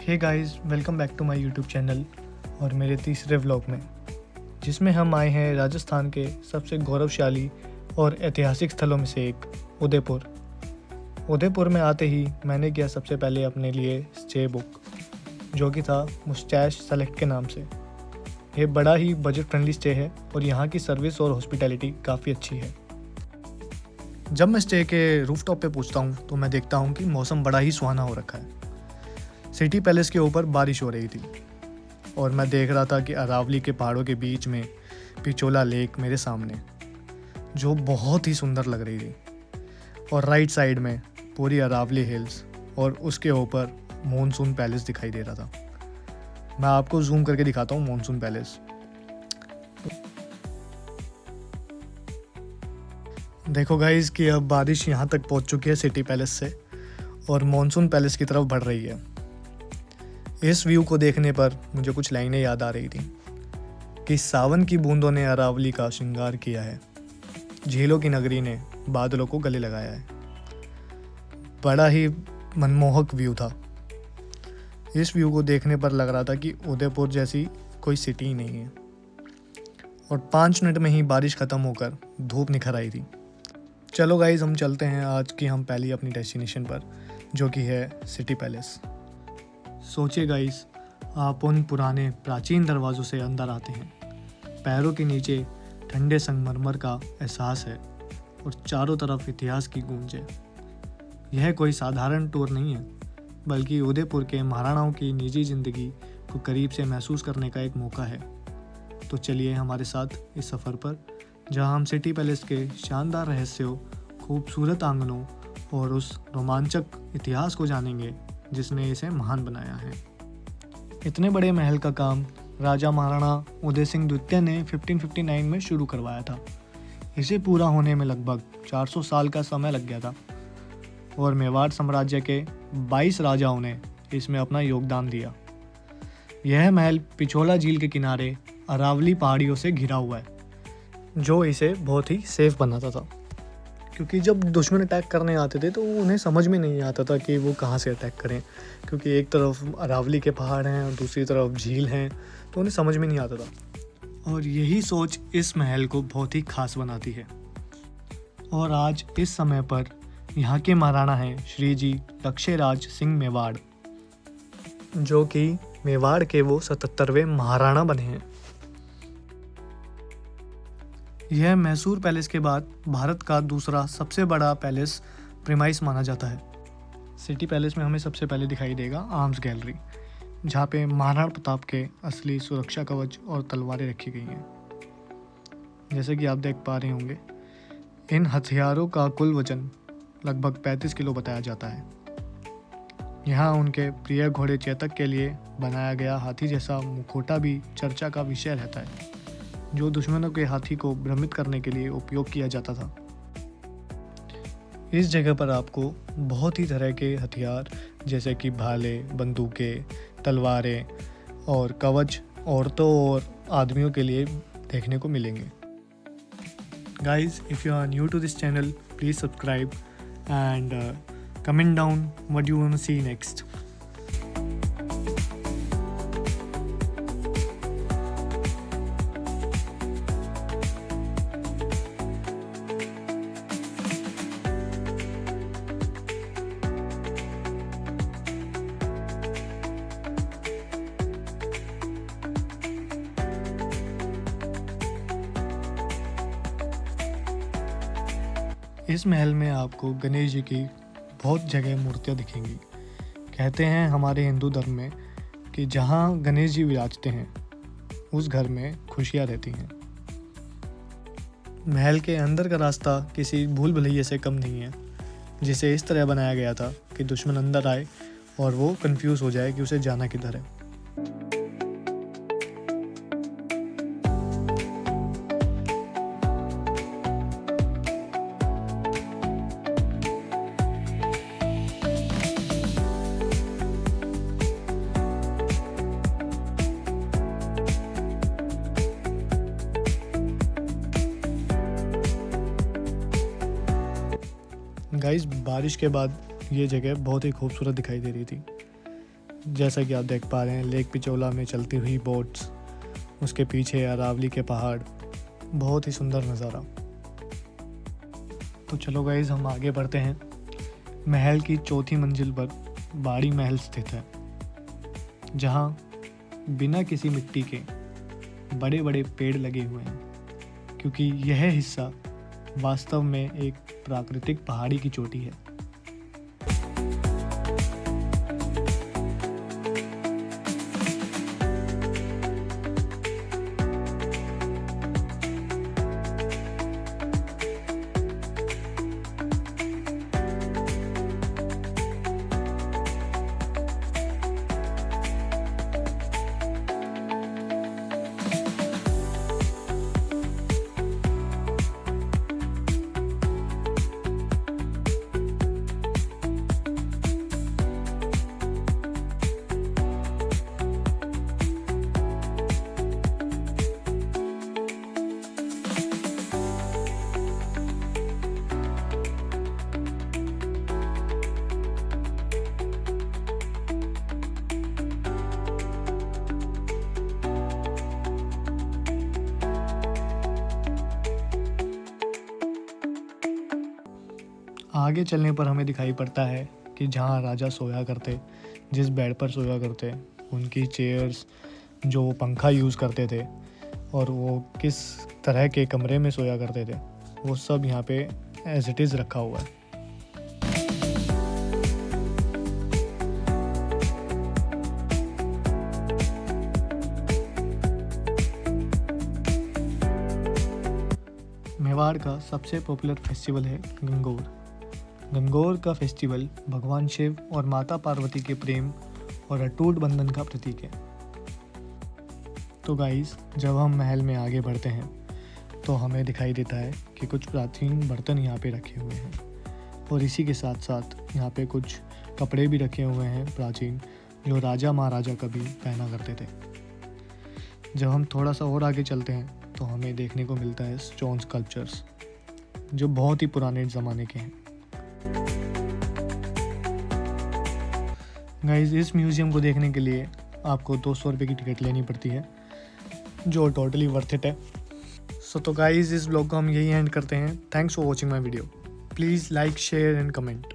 Hey guys, welcome back to my YouTube channel और मेरे तीसरे व्लॉग में, जिसमें हम आए हैं राजस्थान के सबसे गौरवशाली और ऐतिहासिक स्थलों में से एक उदयपुर। उदयपुर में आते ही मैंने किया सबसे पहले अपने लिए स्टे बुक, जो कि था मुस्टैश सेलेक्ट के नाम से। ये बड़ा ही बजट फ्रेंडली स्टे है और यहाँ की सर्विस और हॉस्पिटैलिटी काफ़ी अच्छी है। जब मैं स्टे के रूफटॉप पे पहुँचता हूँ तो मैं देखता हूँ कि मौसम बड़ा ही सुहाना हो रखा है। सिटी पैलेस के ऊपर बारिश हो रही थी और मैं देख रहा था कि अरावली के पहाड़ों के बीच में पिचोला लेक मेरे सामने, जो बहुत ही सुंदर लग रही थी, और राइट साइड में पूरी अरावली हिल्स और उसके ऊपर मॉनसून पैलेस दिखाई दे रहा था। मैं आपको जूम करके दिखाता हूँ मॉनसून पैलेस। देखो गाइस कि अब बारिश यहाँ तक पहुँच चुकी है सिटी पैलेस से और मॉनसून पैलेस की तरफ बढ़ रही है। इस व्यू को देखने पर मुझे कुछ लाइनें याद आ रही थी कि सावन की बूंदों ने अरावली का श्रृंगार किया है, झीलों की नगरी ने बादलों को गले लगाया है। बड़ा ही मनमोहक व्यू था। इस व्यू को देखने पर लग रहा था कि उदयपुर जैसी कोई सिटी ही नहीं है। और 5 मिनट में ही बारिश ख़त्म होकर धूप निखर आई थी। चलो गाइज, हम चलते हैं आज की हम पहली अपनी डेस्टिनेशन पर, जो कि है सिटी पैलेस। सोचिए गाइस, आप उन पुराने प्राचीन दरवाज़ों से अंदर आते हैं, पैरों के नीचे ठंडे संगमरमर का एहसास है और चारों तरफ इतिहास की गूंज है। यह कोई साधारण टूर नहीं है, बल्कि उदयपुर के महाराणाओं की निजी ज़िंदगी को करीब से महसूस करने का एक मौका है। तो चलिए हमारे साथ इस सफ़र पर, जहां हम सिटी पैलेस के शानदार रहस्यों, खूबसूरत आंगनों और उस रोमांचक इतिहास को जानेंगे जिसने इसे महान बनाया है। इतने बड़े महल का काम राजा महाराणा उदय सिंह द्वितीय ने 1559 में शुरू करवाया था। इसे पूरा होने में लगभग 400 साल का समय लग गया था और मेवाड़ साम्राज्य के 22 राजाओं ने इसमें अपना योगदान दिया। यह महल पिछोला झील के किनारे अरावली पहाड़ियों से घिरा हुआ है, जो इसे बहुत ही सेफ बनाता था, क्योंकि जब दुश्मन अटैक करने आते थे तो उन्हें समझ में नहीं आता था कि वो कहाँ से अटैक करें, क्योंकि एक तरफ अरावली के पहाड़ हैं और दूसरी तरफ झील हैं, तो उन्हें समझ में नहीं आता था। और यही सोच इस महल को बहुत ही खास बनाती है। और आज इस समय पर यहाँ के महाराणा हैं श्री जी लक्ष्यराज सिंह मेवाड़, जो कि मेवाड़ के वो 77वें महाराणा बने हैं। यह मैसूर पैलेस के बाद भारत का दूसरा सबसे बड़ा पैलेस प्रीमाइस माना जाता है। सिटी पैलेस में हमें सबसे पहले दिखाई देगा आर्म्स गैलरी, जहाँ पे महाराणा प्रताप के असली सुरक्षा कवच और तलवारें रखी गई हैं। जैसे कि आप देख पा रहे होंगे, इन हथियारों का कुल वजन लगभग 35 किलो बताया जाता है। यहाँ उनके प्रिय घोड़े चेतक के लिए बनाया गया हाथी जैसा मुखौटा भी चर्चा का विषय रहता है, जो दुश्मनों के हाथी को भ्रमित करने के लिए उपयोग किया जाता था। इस जगह पर आपको बहुत ही तरह के हथियार जैसे कि भाले, बंदूकें, तलवारें और कवच औरतों और आदमियों के लिए देखने को मिलेंगे। Guys, if you are new to this channel, please subscribe and comment down what you want to see next. इस महल में आपको गणेश जी की बहुत जगह मूर्तियाँ दिखेंगी। कहते हैं हमारे हिंदू धर्म में कि जहाँ गणेश जी विराजते हैं उस घर में खुशियाँ रहती हैं। महल के अंदर का रास्ता किसी भूल भुलैया से कम नहीं है, जिसे इस तरह बनाया गया था कि दुश्मन अंदर आए और वो कंफ्यूज हो जाए कि उसे जाना किधर है। गाइस, बारिश के बाद ये जगह बहुत ही खूबसूरत दिखाई दे रही थी। जैसा कि आप देख पा रहे हैं लेक पिचोला में चलती हुई बोट्स, उसके पीछे अरावली के पहाड़, बहुत ही सुंदर नज़ारा। तो चलो गाइस हम आगे बढ़ते हैं। महल की चौथी मंजिल पर बाड़ी महल स्थित है, जहां बिना किसी मिट्टी के बड़े बड़े पेड़ लगे हुए हैं, क्योंकि यह हिस्सा वास्तव में एक प्राकृतिक पहाड़ी की चोटी है। आगे चलने पर हमें दिखाई पड़ता है कि जहाँ राजा सोया करते, जिस बेड पर सोया करते, उनकी चेयर्स, जो वो पंखा यूज़ करते थे और वो किस तरह के कमरे में सोया करते थे, वो सब यहाँ पे एज इट इज़ रखा हुआ है। मेवाड़ का सबसे पॉपुलर फेस्टिवल है गंगोर। गंगोर का फेस्टिवल भगवान शिव और माता पार्वती के प्रेम और अटूट बंधन का प्रतीक है। तो गाइस, जब हम महल में आगे बढ़ते हैं तो हमें दिखाई देता है कि कुछ प्राचीन बर्तन यहाँ पे रखे हुए हैं, और इसी के साथ साथ यहाँ पे कुछ कपड़े भी रखे हुए हैं प्राचीन, जो राजा महाराजा कभी पहना करते थे। जब हम थोड़ा सा और आगे चलते हैं तो हमें देखने को मिलता है स्टोन स्कल्पचर्स, जो बहुत ही पुराने ज़माने के हैं। गाइस, इस म्यूज़ियम को देखने के लिए आपको 200 रुपये की टिकट लेनी पड़ती है, जो टोटली वर्थ इट है। तो गाइस, इस ब्लॉग को हम यही एंड करते हैं। Thanks for watching my video. Please like, share and comment.